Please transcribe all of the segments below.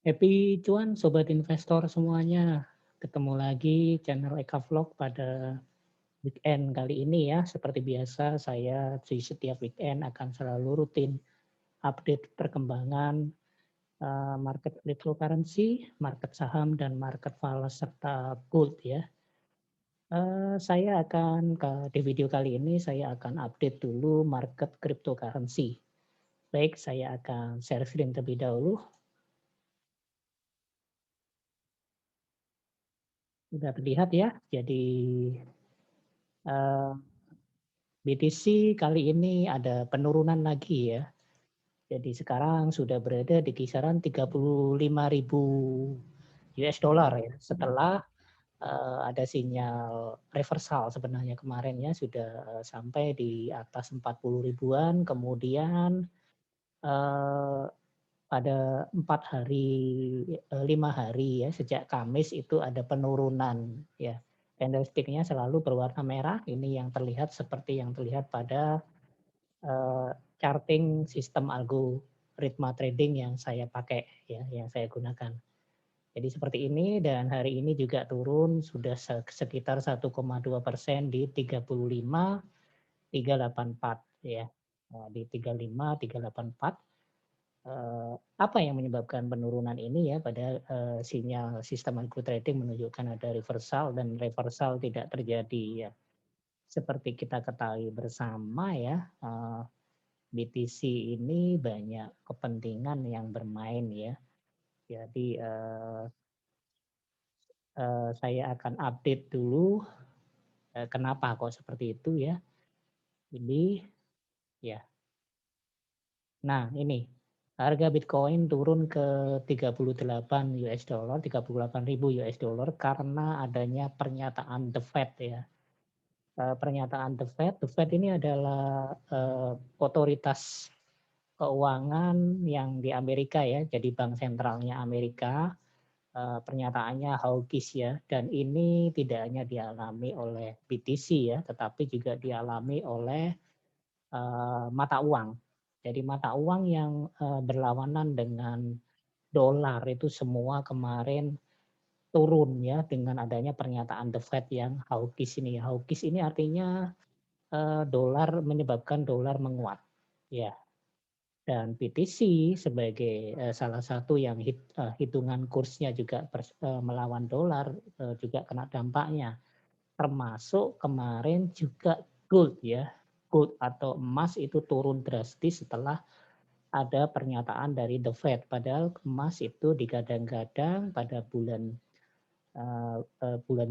Happy cuan sobat investor semuanya. Ketemu lagi channel Eka Vlog pada weekend kali ini ya. Seperti biasa saya di setiap weekend akan selalu rutin update perkembangan market cryptocurrency, market saham dan market falas serta gold ya. Saya akan di video kali ini saya akan update dulu market cryptocurrency. Baik, saya akan share screen terlebih dahulu. Sudah terlihat ya. Jadi eh, BTC kali ini ada penurunan lagi ya. Jadi sekarang sudah berada di kisaran 35.000 US dollar ya. Setelah ada sinyal reversal sebenarnya kemarin ya sudah sampai di atas 40 ribuan. Kemudian eh, pada 5 hari ya sejak Kamis itu ada penurunan ya. Candlestick-nya selalu berwarna merah. Ini yang terlihat seperti yang terlihat pada charting sistem algoritma trading yang saya pakai ya, yang saya gunakan. Jadi seperti ini dan hari ini juga turun sudah sekitar 1,2% di 35.384 ya. Di 35.384. Apa yang menyebabkan penurunan ini ya pada sinyal sistem algo trading menunjukkan ada reversal dan reversal tidak terjadi ya. Seperti kita ketahui bersama ya, BTC ini banyak kepentingan yang bermain ya. Jadi saya akan update dulu kenapa kok seperti itu ya. Jadi ya. Nah, ini harga Bitcoin turun ke 38 US dollar, 38.000 US dollar karena adanya pernyataan The Fed ya. Pernyataan The Fed ini adalah otoritas keuangan yang di Amerika ya, jadi bank sentralnya Amerika. Pernyataannya hawkish ya, dan ini tidak hanya dialami oleh BTC ya, tetapi juga dialami oleh mata uang. Jadi mata uang yang berlawanan dengan dolar itu semua kemarin turun ya dengan adanya pernyataan The Fed yang hawkish ini. Hawkish ini artinya dolar menyebabkan dolar menguat. Ya, dan BTC sebagai salah satu yang hitungan kursnya juga melawan dolar juga kena dampaknya. Termasuk kemarin juga gold ya. Gold atau emas itu turun drastis setelah ada pernyataan dari The Fed. Padahal emas itu digadang-gadang pada bulan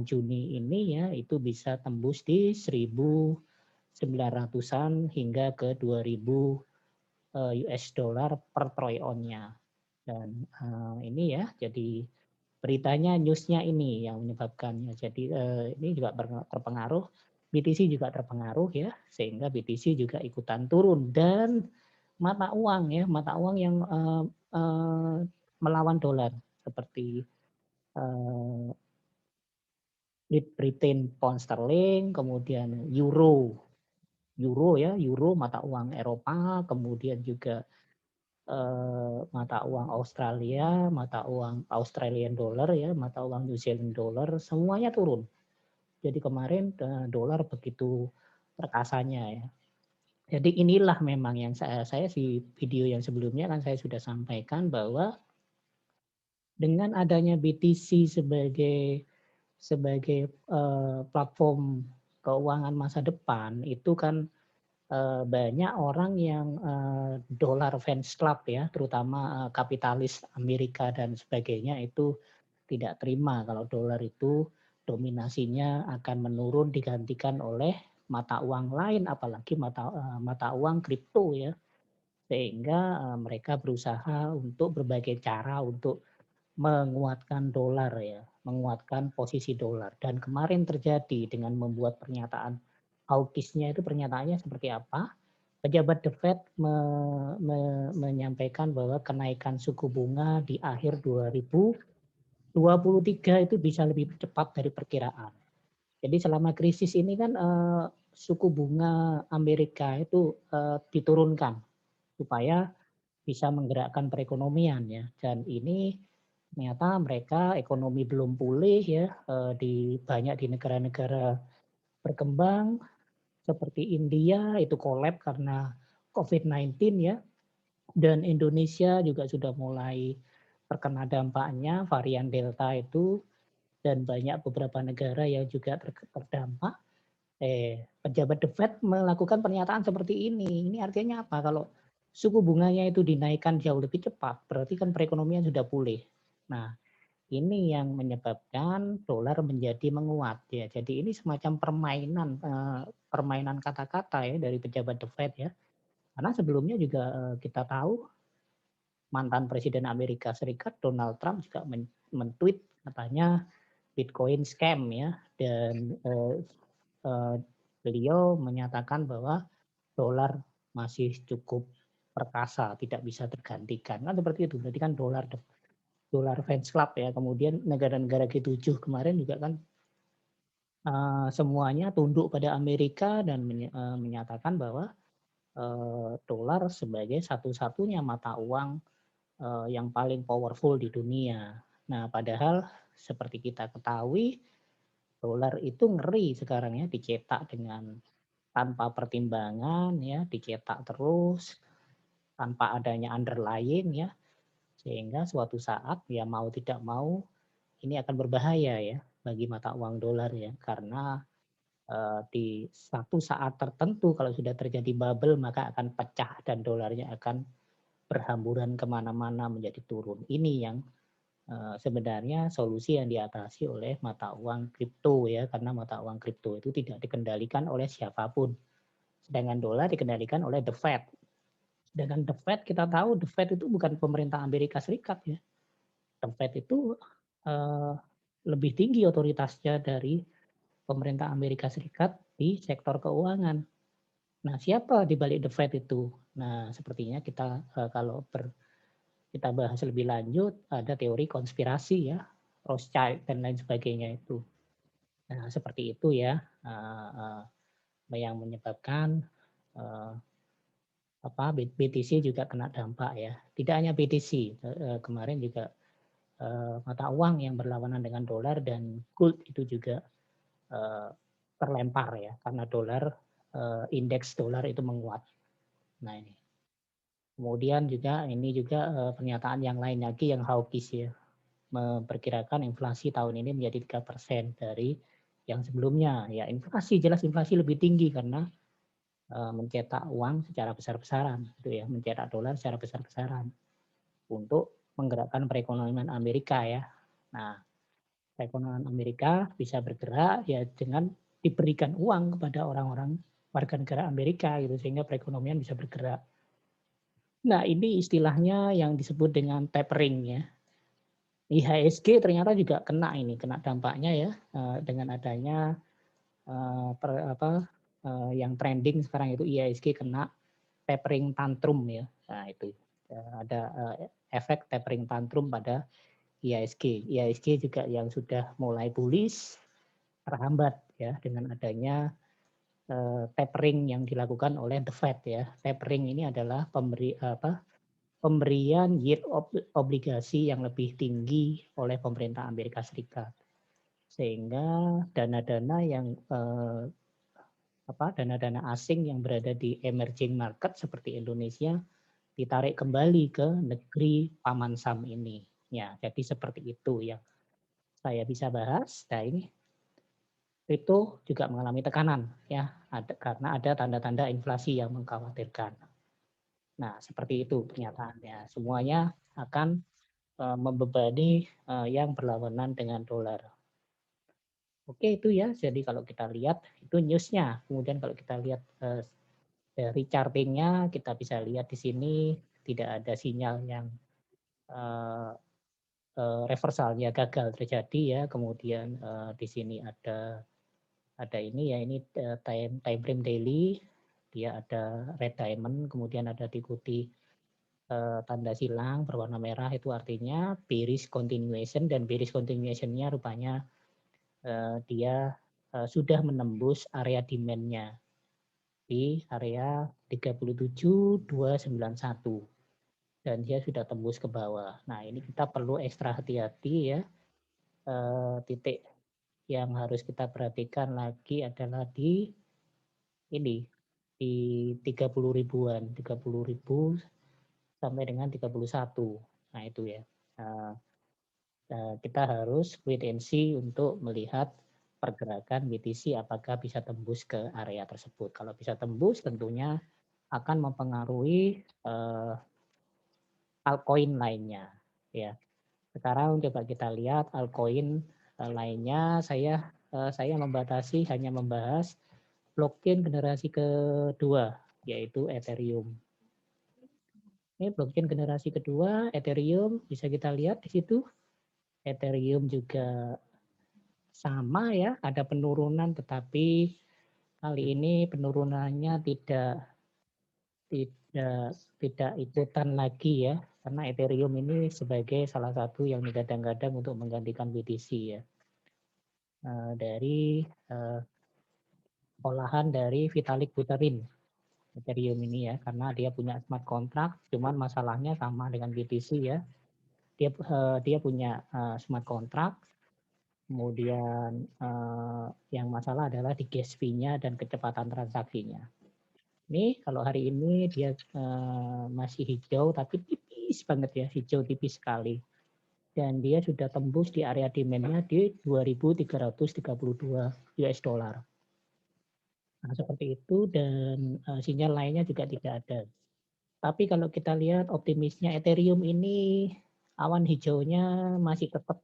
Juni ini ya itu bisa tembus di 1.900-an hingga ke 2.000 US dollar per troy ounce-nya. Dan ini ya, jadi beritanya, newsnya ini yang menyebabkannya. Jadi ini juga terpengaruh, BTC juga terpengaruh ya, sehingga BTC juga ikutan turun. Dan mata uang ya, mata uang yang melawan dolar seperti Britain pound sterling, kemudian euro, euro ya, euro mata uang Eropa, kemudian juga mata uang Australia, mata uang Australian dollar ya, mata uang New Zealand dollar, semuanya turun. Jadi kemarin dolar begitu perkasanya ya. Jadi inilah memang yang saya di video yang sebelumnya kan saya sudah sampaikan bahwa dengan adanya BTC sebagai platform keuangan masa depan itu kan banyak orang yang dollar fans club ya, terutama kapitalis Amerika dan sebagainya itu tidak terima kalau dolar itu dominasinya akan menurun digantikan oleh mata uang lain, apalagi mata uang kripto ya, sehingga mereka berusaha untuk berbagai cara untuk menguatkan dolar ya, menguatkan posisi dolar. Dan kemarin terjadi dengan membuat pernyataan hawkish-nya itu pernyataannya seperti apa? Pejabat The Fed menyampaikan bahwa kenaikan suku bunga di akhir 2023 itu bisa lebih cepat dari perkiraan. Jadi selama krisis ini kan suku bunga Amerika itu diturunkan supaya bisa menggerakkan perekonomian ya. Dan ini ternyata mereka ekonomi belum pulih ya, banyak di negara-negara berkembang seperti India itu kolab karena COVID-19 ya, dan Indonesia juga sudah mulai terkena dampaknya varian Delta itu, dan banyak beberapa negara yang juga terdampak. Pejabat The Fed melakukan pernyataan seperti ini. Ini artinya apa? Kalau suku bunganya itu dinaikkan jauh lebih cepat, berarti kan perekonomian sudah pulih. Nah, ini yang menyebabkan dolar menjadi menguat ya. Jadi ini semacam permainan kata-kata ya dari pejabat The Fed ya. Karena sebelumnya juga kita tahu mantan Presiden Amerika Serikat Donald Trump juga men-tweet katanya Bitcoin scam ya, dan beliau menyatakan bahwa dolar masih cukup perkasa, tidak bisa tergantikan. Kan seperti itu. Berarti kan dolar dolar fans club ya. Kemudian negara-negara G7 kemarin juga kan semuanya tunduk pada Amerika dan menyatakan bahwa dolar sebagai satu-satunya mata uang yang paling powerful di dunia. Nah, padahal seperti kita ketahui, dolar itu ngeri sekarang ya, dicetak dengan tanpa pertimbangan ya, dicetak terus tanpa adanya underlying ya, sehingga suatu saat ya mau tidak mau ini akan berbahaya ya bagi mata uang dolar ya, karena di satu saat tertentu kalau sudah terjadi bubble maka akan pecah dan dolarnya akan berhamburan kemana-mana menjadi turun. Ini yang sebenarnya solusi yang diatasi oleh mata uang kripto ya, karena mata uang kripto itu tidak dikendalikan oleh siapapun. Sedangkan dolar dikendalikan oleh The Fed. Sedangkan The Fed kita tahu The Fed itu bukan pemerintah Amerika Serikat ya. The Fed itu lebih tinggi otoritasnya dari pemerintah Amerika Serikat di sektor keuangan. Nah, siapa di balik The Fed itu? Nah, sepertinya kita kalau kita bahas lebih lanjut, ada teori konspirasi ya, Rothschild dan lain sebagainya itu. Nah, seperti itu ya, yang menyebabkan BTC juga kena dampak ya. Tidak hanya BTC, kemarin juga mata uang yang berlawanan dengan dolar dan gold itu juga terlempar ya, karena dolar indeks dolar itu menguat. Nah ini. Kemudian juga ini juga pernyataan yang lain lagi yang hawkish ya, memperkirakan inflasi tahun ini menjadi 3% dari yang sebelumnya. Ya inflasi, jelas inflasi lebih tinggi karena mencetak uang secara besar-besaran, gitu ya, mencetak dolar secara besar-besaran untuk menggerakkan perekonomian Amerika ya. Nah, perekonomian Amerika bisa bergerak ya dengan diberikan uang kepada orang-orang warga negara Amerika gitu, sehingga perekonomian bisa bergerak. Nah, ini istilahnya yang disebut dengan tapering ya. IHSG ternyata juga kena dampaknya ya, dengan adanya yang trending sekarang itu IHSG kena tapering tantrum ya. Nah, itu ada efek tapering tantrum pada IHSG. IHSG juga yang sudah mulai bullish terhambat ya dengan adanya tapering yang dilakukan oleh The Fed ya. Tapering ini adalah pemberian yield obligasi yang lebih tinggi oleh pemerintah Amerika Serikat, sehingga dana-dana yang dana-dana asing yang berada di emerging market seperti Indonesia ditarik kembali ke negeri paman Sam ini. Ya, jadi seperti itu yang saya bisa bahas. Nah, ini itu juga mengalami tekanan ya, karena ada tanda-tanda inflasi yang mengkhawatirkan. Nah, seperti itu pernyataannya. Semuanya akan membebani yang berlawanan dengan dolar. Oke, itu ya. Jadi kalau kita lihat itu newsnya. Kemudian kalau kita lihat dari chartingnya, kita bisa lihat di sini tidak ada sinyal yang reversalnya gagal terjadi ya. Kemudian di sini ada ini ya, ini time frame daily, dia ada red diamond, kemudian ada diikuti tanda silang berwarna merah, itu artinya bearish continuation, dan bearish continuation-nya rupanya dia sudah menembus area demand-nya di area 37.291. dan dia sudah tembus ke bawah. Nah, ini kita perlu ekstra hati-hati ya. Titik yang harus kita perhatikan lagi adalah di ini, di 30 ribuan, 30.000 sampai dengan 31. Nah, itu ya. Kita harus wait and see untuk melihat pergerakan BTC apakah bisa tembus ke area tersebut. Kalau bisa tembus tentunya akan mempengaruhi altcoin lainnya ya. Sekarang coba kita lihat altcoin lainnya. Saya membatasi hanya membahas blockchain generasi kedua yaitu Ethereum. Ini blockchain generasi kedua Ethereum, bisa kita lihat di situ. Ethereum juga sama ya, ada penurunan tetapi kali ini penurunannya tidak ikutan lagi ya, karena Ethereum ini sebagai salah satu yang digadang-gadang untuk menggantikan BTC ya. Dari olahan dari Vitalik Buterin Ethereum ini ya, karena dia punya smart contract, cuman masalahnya sama dengan BTC ya. Dia punya smart contract, kemudian yang masalah adalah di gas fee-nya dan kecepatan transaksinya. Ini kalau hari ini dia masih hijau tapi tipis banget ya, hijau tipis sekali. Dan dia sudah tembus di area demand-nya di 2.332 US dollar. Nah, seperti itu dan sinyal lainnya juga tidak ada. Tapi kalau kita lihat optimisnya Ethereum ini awan hijaunya masih tetap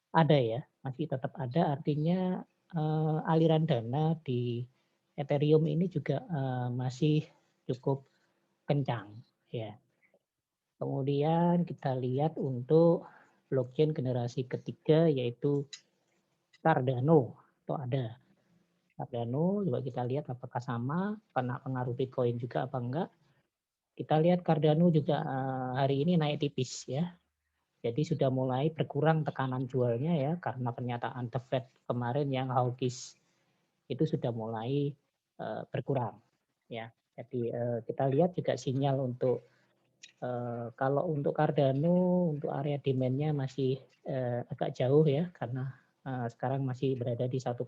ada ya, masih tetap ada, artinya aliran dana di Ethereum ini juga masih cukup kencang ya. Kemudian kita lihat untuk blockchain generasi ketiga yaitu Cardano atau ada Cardano, coba kita lihat apakah sama kena pengaruh Bitcoin juga apa enggak. Kita lihat Cardano juga hari ini naik tipis ya. Jadi sudah mulai berkurang tekanan jualnya ya karena pernyataan The Fed kemarin yang hawkish itu sudah mulai berkurang ya. Jadi kita lihat juga sinyal untuk kalau untuk Cardano untuk area demand-nya masih agak jauh ya karena sekarang masih berada di 1,4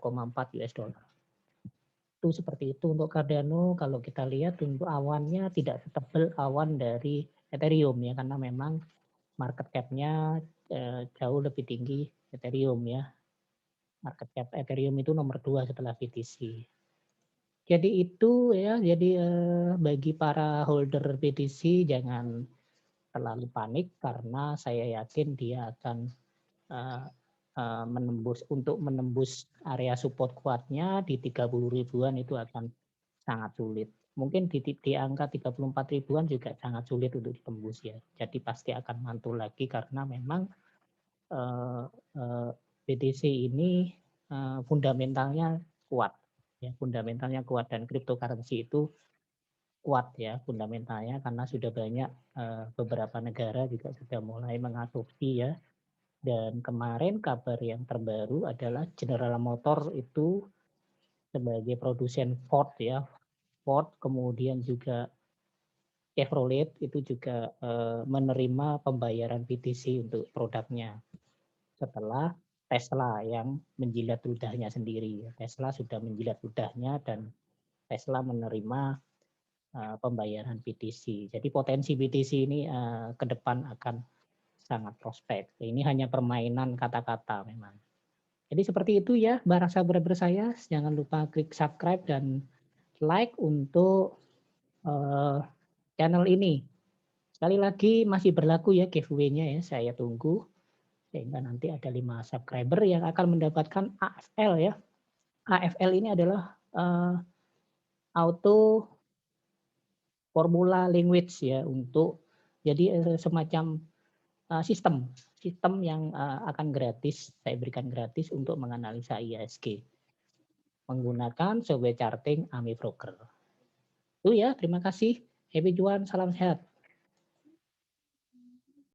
US dollar. Itu seperti itu untuk Cardano. Kalau kita lihat untuk awannya tidak setebal awan dari Ethereum ya karena memang market cap-nya jauh lebih tinggi Ethereum ya. Market cap Ethereum itu nomor 2 setelah BTC. Jadi itu ya, jadi bagi para holder BTC jangan terlalu panik karena saya yakin dia akan menembus area support kuatnya di 30 ribuan itu akan sangat sulit. Mungkin di angka 34 ribuan juga sangat sulit untuk ditembus ya. Jadi pasti akan mantul lagi karena memang BTC ini fundamentalnya kuat. Ya, fundamentalnya kuat dan cryptocurrency itu kuat ya fundamentalnya karena sudah banyak beberapa negara juga sudah mulai mengadopsi ya. Dan kemarin kabar yang terbaru adalah General Motors itu sebagai produsen Ford ya, Ford kemudian juga Chevrolet itu juga menerima pembayaran BTC untuk produknya setelah Tesla yang menjilat ludahnya sendiri. Tesla sudah menjilat ludahnya dan Tesla menerima pembayaran BTC. Jadi potensi BTC ini ke depan akan sangat prospek. Ini hanya permainan kata-kata memang. Jadi seperti itu ya, para sahabat saya. Jangan lupa klik subscribe dan like untuk channel ini. Sekali lagi masih berlaku ya giveaway-nya ya, saya tunggu. Sehingga nanti ada 5 subscriber yang akan mendapatkan AFL ya. AFL ini adalah auto formula language ya untuk jadi semacam sistem yang akan gratis, saya berikan gratis untuk menganalisa IHSG menggunakan software charting AMI Broker. Itu ya, terima kasih. Happy Juan, salam sehat.